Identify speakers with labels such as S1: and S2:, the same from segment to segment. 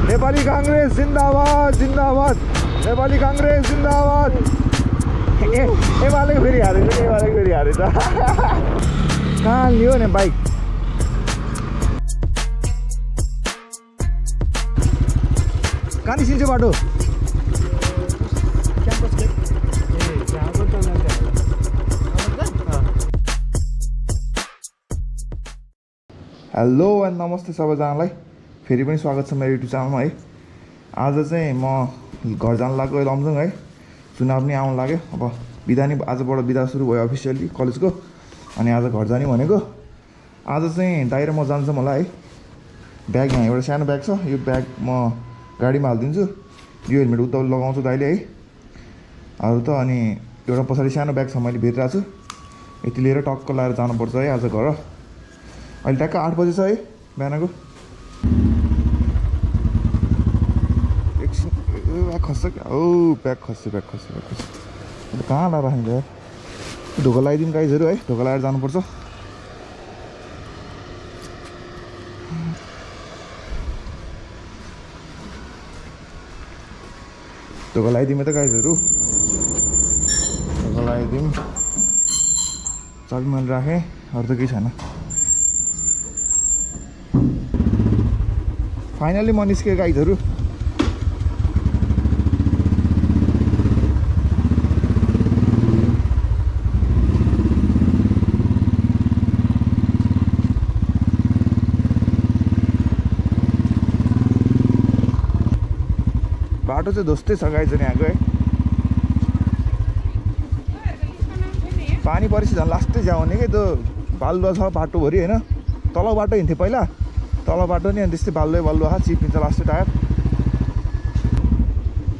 S1: नेपाली कांग्रेस जिंदाबाद जिंदाबाद नेपाली कांग्रेस जिंदाबाद एमालेको फेरि हारेछ एमालेको फेरि हारेछ कहाँ लियो नि बाइक कहाँ निस्किन्छ बाटो हेलो एन्ड नमस्ते सबैजनालाई फेरि पनि स्वागत छ मेरो युट्युब च्यानलमा है। आज चाहिँ म घर जान लाग्यो लमजुङ है। चुनाव पनि आउन लाग्यो। अब बिदा नि आजबाट बिदा सुरु भयो अफिसियली कलेजको। अनि आज घर जाने भनेको। आज चाहिँ दाइ र म जान्छौँ होला है। ब्याग यहाँ एउटा सानो ब्याग छ। यो ब्याग म गाडीमा हालिदिन्छु। यो हेलमेट उता लगाउँछु दाइले है। अरू त अनि एउटा पछाडि सानो ब्याग छ मैले भेटिरहेको छु। यति लिएर टक्क लाएर जानुपर्छ है आज घर। अहिले ट्याक्क 8 बजे छ है बिहानको। एकछिन ब्याग खस्छ क्या हो ब्याग खस्यो कहाँ लाएर राख्नु यार। ढोका लगाइदिउँ गाइजहरू है। ढोका लगाएर जानुपर्छ। ढोका लगाइदिउँ त गाइजहरू। ढोका लगाइदिउँ। चाबी मैले राखेँ अरू त केही छैन। फाइनली म निस्केँ गाइजहरू। बाटो चाहिँ धोस्तै छ गाइजहरू यहाँको है। पानी परेपछि झन् लास्टै जाउने कि त्यो बालुवा छ बाटोभरि होइन। तल बाटो हिँड्थ्यो पहिला तल बाटो नि अनि त्यस्तै बालुवा चिप्लिन्छ लास्टै टायर।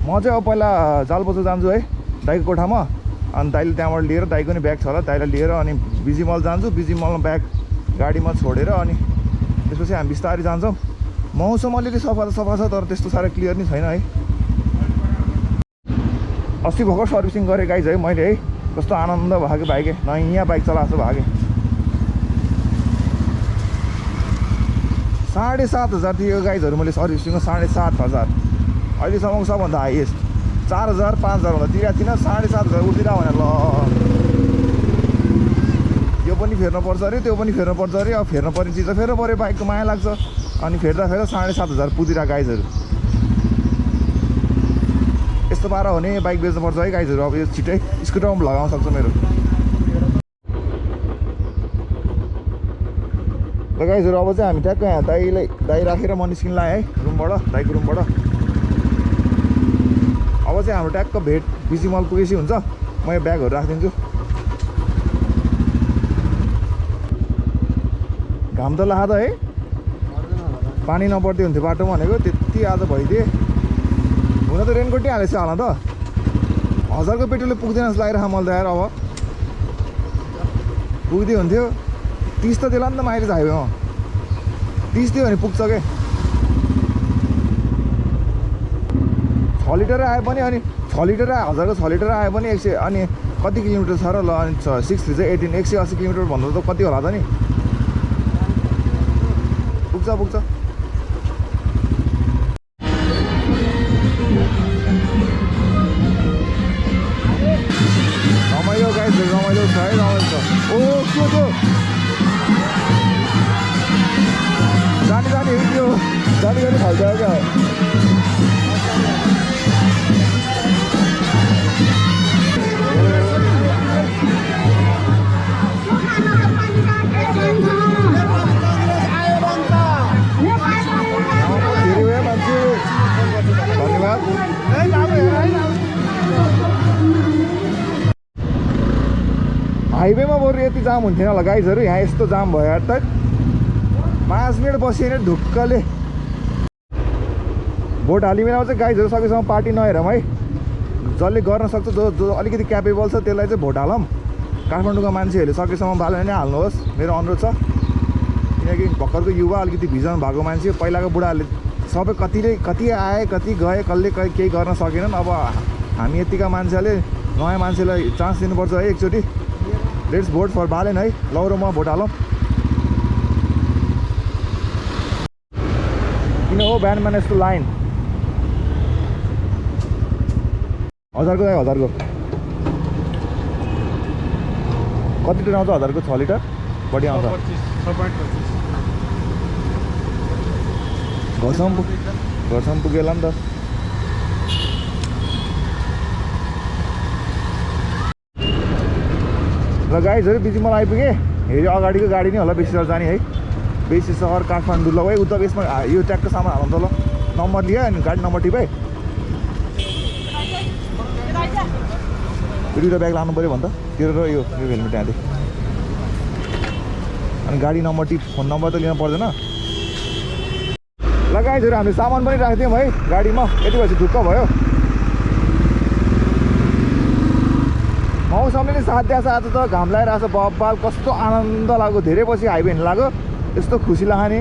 S1: म चाहिँ अब पहिला जाल बजार जान्छु है दाइको कोठामा। अनि दाइले त्यहाँबाट लिएर दाइको नि ब्याग छ होला दाइलाई लिएर अनि बिजी मल जान्छु। बिजी मलमा ब्याग गाडीमा छोडेर अनि त्यसपछि हामी बिस्तारै जान्छौँ। मौसम अलिअलि सफा छ तर त्यस्तो साह्रो क्लियर नि छैन है। अस्ति भर्खर सर्भिसिङ गरेँ गाइज है मैले है। कस्तो आनन्द भयो कि बाइक नयाँ बाइक चलाएको भागे। 7,500 थियो गाइजहरू मैले सर्भिसिङको 7,500 अहिलेसम्मको सबभन्दा हाइएस्ट। 4,000 5,000 हुँदा तिरेको थिइनँ 7,500 उठिरह भनेर ल यो पनि फेर्नु पर्छ अरे त्यो पनि फेर्नु पर्छ अरे। अब फेर्नु पर्ने चिज त फेर्नु पऱ्यो बाइकको माया लाग्छ। अनि फेर्दा 7,500 पुदिरहेको गाइजहरू। यस्तो पारा हो भने बाइक बेच्नुपर्छ है गाइजहरू। अब यो छिटै स्कुटरमा लगाउन सक्छ मेरो। ल गाइजहरू अब चाहिँ हामी ट्याक्क यहाँ दाइ राखेर म निस्किन लाएँ है रुमबाट दाइको रुमबाट। अब चाहिँ हाम्रो ट्याक्क भेट बिजी मल पुगेपछि हुन्छ। म यो ब्यागहरू राखिदिन्छु। घाम त लाग्दा है पानी नपर्दै हुन्थ्यो बाटोमा भनेको त्यति आज भइदिए। हुन त रेनकोट नै हालेको छ होला त। 1000को पेट्रोलले पुग्दैन जस्तो लागिरहेको मैले त यार। अब पुग्दै हुन्थ्यो। 30 त दिला नि त माइलेज हाइवेमा 30 दियो भने पुग्छ के। 6 लिटर आए पनि अनि 6 लिटर 1000को 6 लिटर आए पनि 100 अनि कति किलोमिटर छ र ल अनि 6 चाहिँ 18 180 किलोमिटर भन्दा त कति होला त नि। पुग्छ रमाइलो गाइजहरू रमाइलो छ है रमाइलो छ। ओ के त्यो जाने हिँड्यो जाने फाल्छ क्या। धन्यवाद। हाइवेमा बरु यति जाम हुन्थेन होला गाइजहरू। यहाँ यस्तो जाम भयो यार त। 5 मिनट बसियो भने ढुक्कले भोट हाली बेलामा चाहिँ गाइजहरू सकेसम्म पार्टी नहेरौँ है। जसले गर्न सक्छ जो अलिकति क्यापेबल छ त्यसलाई चाहिँ भोट हालौँ। काठमाडौँका मान्छेहरूले सकेसम्म बाल्यो भने हाल्नुहोस् मेरो अनुरोध छ। किनकि भर्खरको युवा अलिकति भिजन भएको मान्छे। पहिलाको बुढाहरूले सबै कति आए कति गए कसले केही गर्न सकेनन्। अब हामी यतिका मान्छेले नयाँ मान्छेलाई चान्स दिनुपर्छ है एकचोटि। लेट्स भोट फर बालेन है। लौ र म भोट हालौँ। किन हो बिहान यस्तो लाइन 1000 को 1000 को कति लिटर आउँछ 1000 को 6 लिटर बढी आउँछ 6.25 घरसम्म पुगेला नि त ल गाइजहरु बिजी मलाई आइपुगे हेरि अगाडिको गाडी नै होला बेसी सहर जाने है बेसी सहर काठमाडौँ ल है उता बेसमा यो ट्यागको सामान हाल्नु त ल नम्बर लियो अनि गाडी नम्बर टिपाइ दुईटा ब्याग लानु पर्यो भन्छ तेरो र यो हेलमेट यहाँ अनि गाडी नम्बर टिप फोन नम्बर त लिन पर्दैन ल गाइजहरु हामीले सामान पनि राख्दियौँ है गाडीमा यति भएपछि ढुक्क भयो मौसमले नै साथ दिएछ आज त घाम लागिरहेको छ बब्बाल कस्तो आनन्द लाग्यो धेरै पछि हाइवे हिँड्नु लाग्यो यस्तो खुसी लाग्ने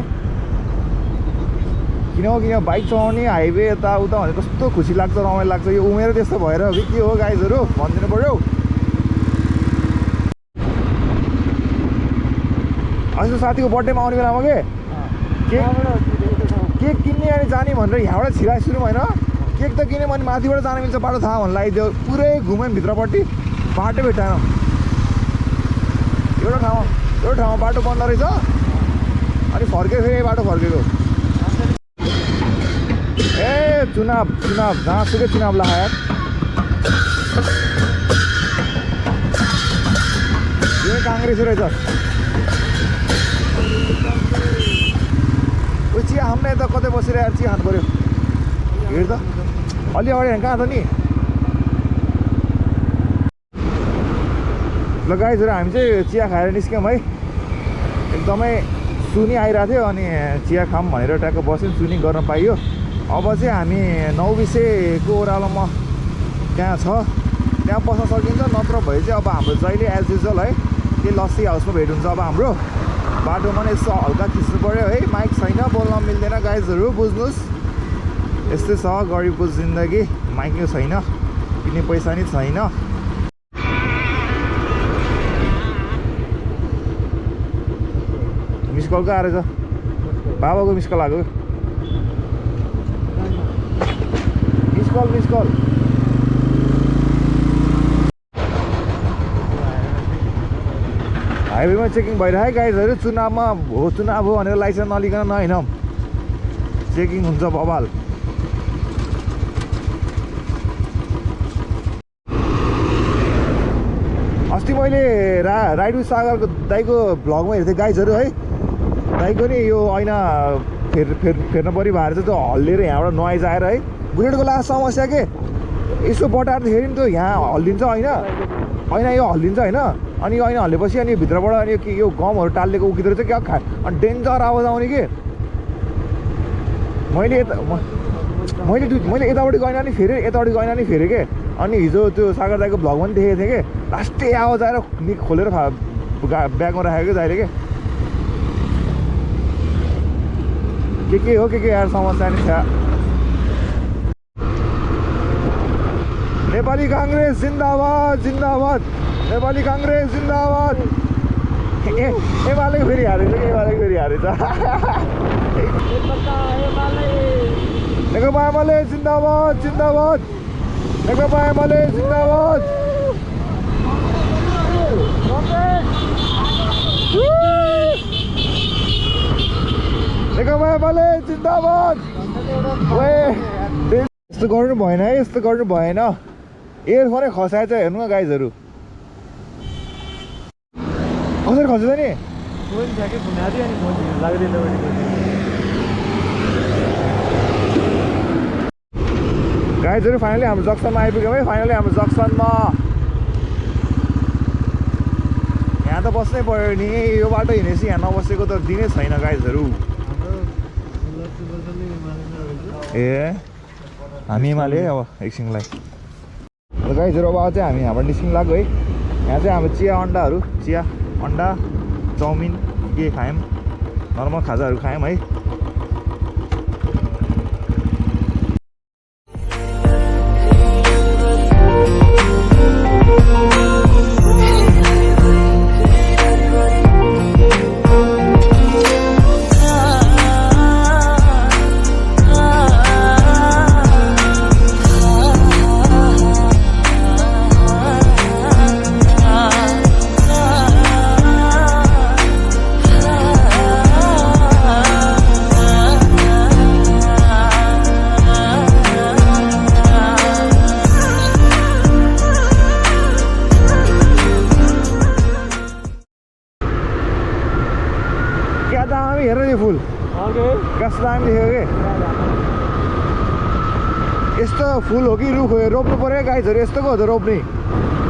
S1: किन बाइक चलाउने हाइवे यताउता भने कस्तो खुसी लाग्छ रमाइलो लाग्छ यो उमेर त्यस्तो भएर हो कि के हो गाइजहरु भनिदिनु पर्यो आज साथीको बर्थडेमा आउने बेलामा केक किन्ने अनि जाने भनेर यहाँबाट छिराइ सुरु होइन केक त किन्यो भने माथिबाट जान मिल्छ बाटो थाहा भन्नु लगाइदियो पुरै घुम्यो भित्रपट्टि बाटो भेटाएन एउटा ठाउँमा बाटो बन्द रहेछ अनि फर्केर फेरि बाटो फर्केको ए चुनाव जहाँसुकै चुनाव लगायो यो काङ्ग्रेस रहेछ ओ चिया खाम्ने त कतै बसेर चिया खानु पर्यो हेर त अलि अगाडि कहाँ छ नि ल गाइजहरु हामी चाहिँ चिया खाएर निस्क्यौँ है एकदमै सुनी आइरहेको थियो अनि चिया खाम भनेर ट्याक्क बस्यौँ सुनी गर्न पाइयो अब चाहिँ हामी 9 ओह्रालोमा त्यहाँ छ त्यहाँ बस्न सकिन्छ नत्र भए चाहिँ अब हाम्रो जहिले एज युजुअल है त्यही लस्सी हाउसमा भेट हुन्छ अब हाम्रो बाटोमा नै यसो हल्का खिच्नु पर्यो है माइक छैन बोल्न मिल्दैन गाइजहरु बुझ्नुहोस् यस्तै छ गरिबको जिन्दगी माइक नै छैन किन्ने पैसा नि छैन मिसकलको आएर छ बाबाको मिसकल आएको मिसकल हाइवेमा चेकिङ भइरहेको गाइजहरु चुनाव हो भनेर लाइसेन्स नलिकन नहिँडौँ चेकिङ हुन्छ बबाल अस्ति मैले राइड विथ सागरको दाइको भ्लगमा हेर्थेँ गाइजहरु है दाइको नि यो ऐना फेर्न परि भएर चाहिँ त्यो हल्लिएर यहाँबाट नआइज आएर है बुलेटको लास्ट समस्या के यसो बटार्दाखेरि नि त यहाँ हल्लिन्छ ऐना यो हल्लिन्छ होइन अनि यो ऐना हल्लेपछि अनि भित्रबाट अनि यो गमहरू टालिएको उकिँदो रहेछ क्या अनि डेन्जर आवाज आउने कि मैले यतापट्टि गएन नि फेरि यतापट्टि गएन नि फेरि के अनि हिजो त्यो सागर दाइको भ्लगमा पनि देखेको थिएँ कि लास्टै आवाज आएर निक खोलेर ब्यागमा राखेको दाइले के हो के यार समस्या नि छ नेपाली काङ्ग्रेस जिन्दाबाद नेपाली काङ्ग्रेस जिन्दाबाद एमाले फेरि हारेछ नेकपा एमाले जिन्दाबाद नेकपा एमाले जिन्दाबाद नेकपा एमाले जिन्दाबाद यस्तो गर्नु भएन है यस्तो गर्नु भएन एयरफोनै खसाएछ हेर्नु न गाइजहरु कसरी खसेछ नि गाइजहरु फाइनली हाम्रो जक्सनमा आइपुग्यौँ है फाइनली हाम्रो जक्सनमा यहाँ त बस्नै पर्यो नि यो बाटो हिँडेपछि यहाँ नबसेको त दिनै छैन गाइजहरु ए हामी हिमालय अब एकछिनलाई गाइजहरु अब चाहिँ हामी हाम्रो निस्किन लाग्यो है यहाँ चाहिँ हाम्रो चिया अन्डा चाउमिन के खायौँ नर्मल खाजाहरू खायौँ है कस्तो दामी देख्यो कि यस्तो फुल हो कि रुख हो रोप्नु पऱ्यो गाइजहरू यस्तोको हो त रोप्ने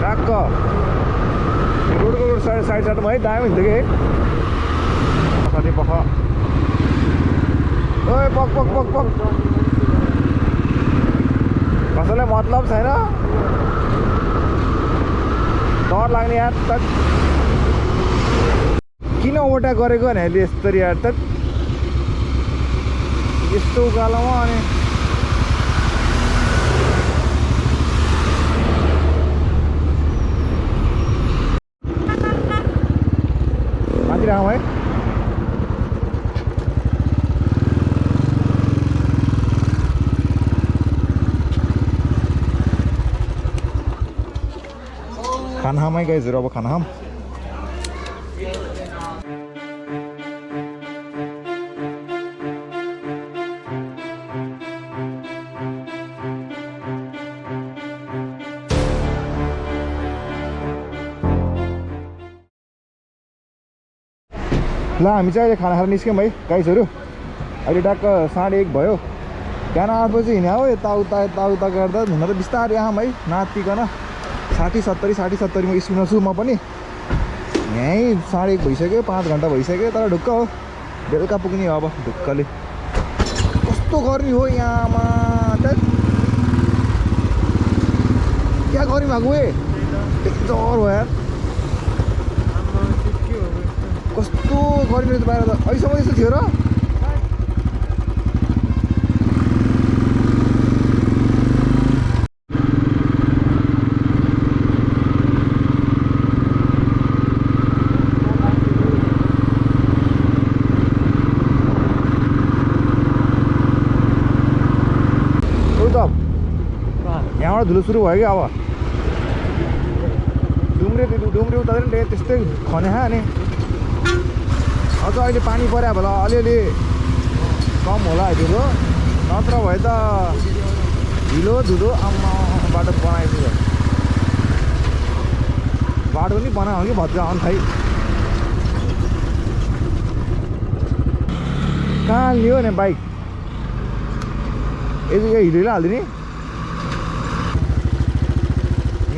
S1: ट्याक्क रोडको रोड साइड साइडमा है दामी हुन्थ्यो कि कति पख ओए पक पक पक पक कसैलाई मतलब छैन डर लाग्ने यार त किन ओभरटेक गरेको भने अहिले यस्तरी यार त यस्तो उकालोमा अनि माथि राखौँ है खाना खाम है गाइजहरू अब खाना खाम ल हामी चाहिँ अहिले खाना खाएर निस्क्यौँ है गाइजहरू अहिले टक्क 1:30 भयो बिहान 8 बजी हिँड्यो हो यताउता गर्दा हुन त बिस्तारै आऊँ है नातिकन 60-70 म स्कुलमा छु म पनि यहीँ 1:30 भइसक्यो 5 घन्टा भइसक्यो तर ढुक्क हो बेलुका पुग्ने हो अब ढुक्कले कस्तो गर्मी हो यहाँमा त क्या गर्मी भएको ए डेन्जर हो यार कस्तो गर्मी रहेछ बाहिर त अहिलेसम्म यस्तो थियो र यहाँबाट धुलो सुरु भयो कि अब डुम्रे उता त्यस्तै खने नि अझ अहिले पानी पऱ्यो होला अलिअलि कम होला ढिलो नत्र भए त ढिलो धुलो आम्मा बाटो बनाइदियो बाटो पनि बनायो कि भद्र आउनु खै कहाँ लियो नि बाइक यति हिँडेर हालिदिने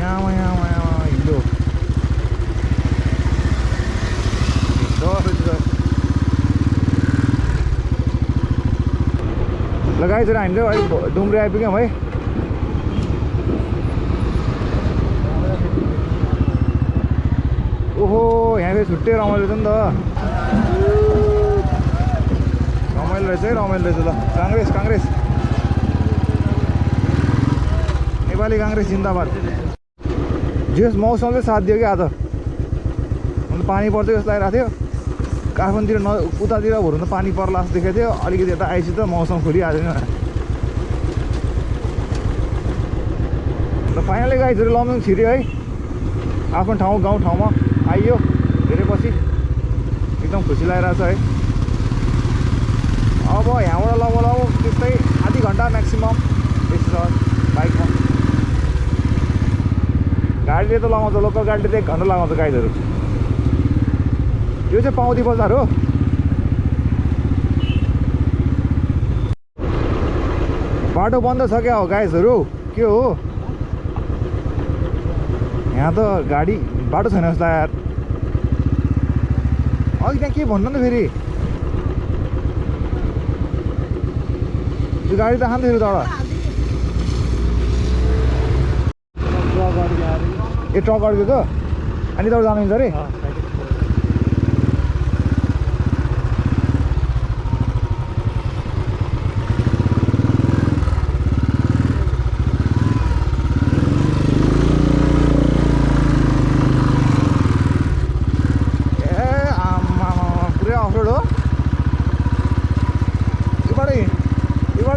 S1: यहाँ हिँड्यो लगाइसकेर हामी चाहिँ अहिले डुम्रे आइपुग्यौँ है ओहो यहाँ फेरि छुट्टै रमाइलो छ नि त रमाइलो रहेछ है रमाइलो रहेछ ल काङ्ग्रेस नेपाली काङ्ग्रेस जिन्दाबाद जेस मौसमले साथ दियो कि आज अन्त पानी पर्छ जस्तो लागिरहेको थियो काठमाडौँतिर उतातिर भरौँ त पानी पर्ला जस्तो देखेको थियो अलिकति यता आएपछि त मौसम खोलिहाल्यो नि अन्त फाइनली गाइजहरू लमजुङ छिर्यो है आफ्नो गाउँ ठाउँमा आइयो धेरै पछि एकदम खुसी लागिरहेको छ है अब यहाँबाट लगभग त्यस्तै आधी घन्टा म्याक्सिमम बेसी छ बाइकमा गाडीले त लगाउँछ लोकल गाडीले त 1 घन्टा लगाउँछ गाइजहरू यो चाहिँ पाउँदी बजार हो बाटो बन्द छ क्या हो गाइजहरू के हो यहाँ त गाडी बाटो छैन जस्तो यार अघि त्यहाँ के भन्नु त फेरि त्यो गाडी त खान्छ फेरि तल ए ट्रक अड्क्यो त अनि तपाईँ जानुहुन्छ अरे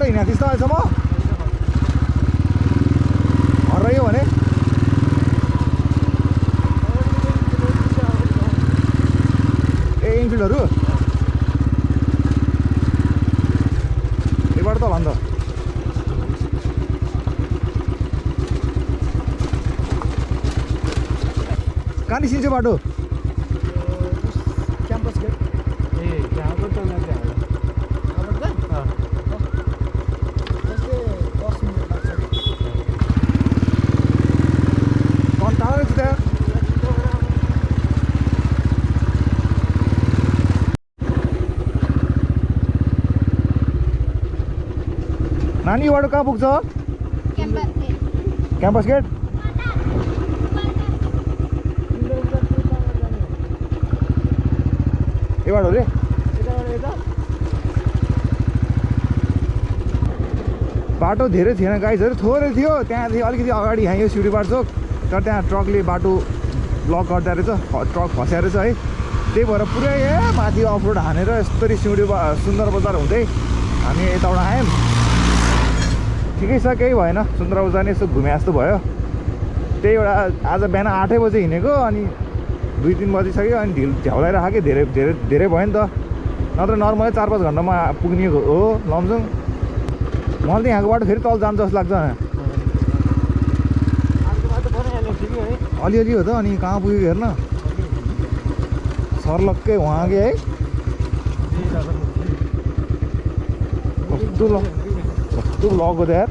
S1: हिँडेको थिइस् त अहिलेसम्म हरायो भने ए इन्फिल्डहरू यहीबाट त होला नि त कहाँ निस्किन्छ बाटो
S2: क्याम्पस गेट ए जहाँको
S1: नानी यो बाटो कहाँ पुग्छ क्याम्पस गेट यो बाटो रे बाटो धेरै थिएन गाइजहरू थोरै थियो त्यहाँदेखि अलिकति अगाडि यहाँ यो सिउडीबाट चोक तर त्यहाँ ट्रकले बाटो ब्लक गर्दा रहेछ ट्रक फस्या रहेछ है त्यही भएर पुरै माथि अफरोड हानेर यस्तरी सिउडी सुन्दर बजार हुँदै हामी यताबाट आयौँ ठिकै छ केही भएन सुन्दर बजार यसो घुमे जस्तो भयो त्यही एउटा आज बिहान 8 बजे हिँडेको अनि 2-3 बजिसक्यो अनि झ्याउलाइराखेँ धेरै धेरै धेरै भयो नि त नत्र नर्मली 4-5 घन्टामा पुग्ने हो लमजुङ मलाई त यहाँको बाटो फेरि तल जान्छ जस्तो लाग्छ अलिअलि हो त अनि कहाँ पुग्यो हेर्न सर्लक्कै उहाँकै है कस्तो ब्लक हो त यार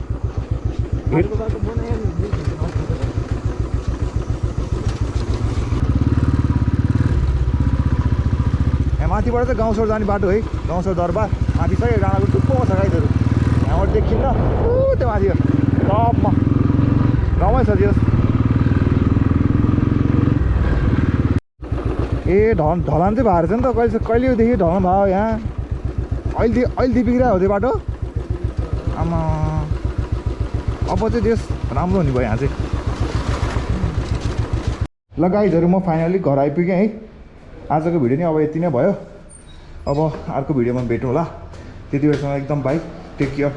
S1: यहाँ माथिबाट चाहिँ गाउँसोर जाने बाटो है गाउँसोर दरबार माथि छ डाँडाको टुप्पो छ गाईहरू यहाँबाट देखिन्न त्यो माथि हो टपमा रमाइलो छ त्यो ए ढलान चाहिँ भएको छ नि त कहिलेदेखि ढलान भयो यहाँ अहिले बिग्रिरहेको त्यो बाटो आमा अब चाहिँ देश राम्रो हुने भयो यहाँ चाहिँ ल गाइजहरू म फाइनली घर आइपुगेँ है आजको भिडियो नि अब यति नै भयो अब अर्को भिडियोमा भेटौँ होला त्यति बेलासम्म एकदम बाई टेक केयर